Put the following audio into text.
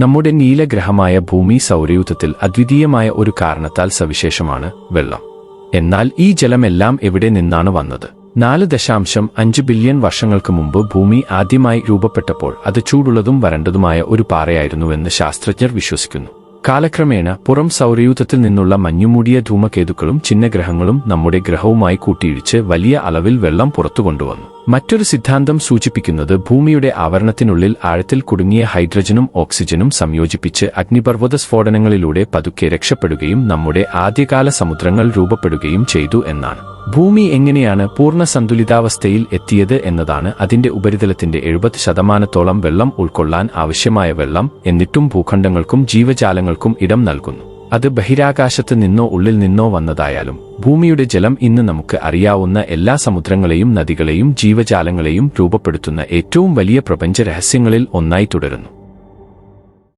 നമ്മുടെ നീലഗ്രഹമായ ഭൂമി സൗരയൂഥത്തിൽ അദ്വിതീയമായ ഒരു കാരണത്താൽ സവിശേഷമാണ് വെള്ളം. എന്നാൽ ഈ ജലമെല്ലാം എവിടെ നിന്നാണ് വന്നത്? 4.5 ബില്യൺ വർഷങ്ങൾക്ക് മുമ്പ് ഭൂമി ആദ്യമായി രൂപപ്പെട്ടപ്പോൾ അത് ചൂടുള്ളതും വരണ്ടതുമായ ഒരു പാറയായിരുന്നുവെന്ന് ശാസ്ത്രജ്ഞർ വിശ്വസിക്കുന്നു. കാലക്രമേണ പുറം സൗരയൂഥത്തിൽ നിന്നുള്ള മഞ്ഞുമൂടിയ ധൂമകേതുക്കളും ചിഹ്നഗ്രഹങ്ങളും നമ്മുടെ ഗ്രഹവുമായി കൂട്ടിയിടിച്ച് വലിയ അളവിൽ വെള്ളം പുറത്തുകൊണ്ടുവന്നു. മറ്റൊരു സിദ്ധാന്തം സൂചിപ്പിക്കുന്നത് ഭൂമിയുടെ ആവരണത്തിനുള്ളിൽ ആഴത്തിൽ കുടുങ്ങിയ ഹൈഡ്രജനും ഓക്സിജനും സംയോജിപ്പിച്ച് അഗ്നിപർവ്വത സ്ഫോടനങ്ങളിലൂടെ പതുക്കെ രക്ഷപ്പെടുകയും നമ്മുടെ ആദ്യകാല സമുദ്രങ്ങൾ രൂപപ്പെടുകയും ചെയ്തു എന്നാണ്. ഭൂമി എങ്ങനെയാണ് പൂർണ്ണ സന്തുലിതാവസ്ഥയിൽ എത്തിയത് എന്നതാണ് അതിന്റെ ഉപരിതലത്തിന്റെ 70% വെള്ളം ഉൾക്കൊള്ളാൻ ആവശ്യമായ വെള്ളം. എന്നിട്ടും ഭൂഖണ്ഡങ്ങൾക്കും ജീവജാലങ്ങൾക്കും ഇടം നൽകുന്നു. അത് ബഹിരാകാശത്ത് നിന്നോ ഉള്ളിൽ നിന്നോ വന്നതായാലും ഭൂമിയുടെ ജലം ഇന്ന് നമുക്ക് അറിയാവുന്ന എല്ലാ സമുദ്രങ്ങളെയും നദികളെയും ജീവജാലങ്ങളെയും രൂപപ്പെടുത്തുന്ന ഏറ്റവും വലിയ പ്രപഞ്ച രഹസ്യങ്ങളിൽ ഒന്നായി തുടരുന്നു.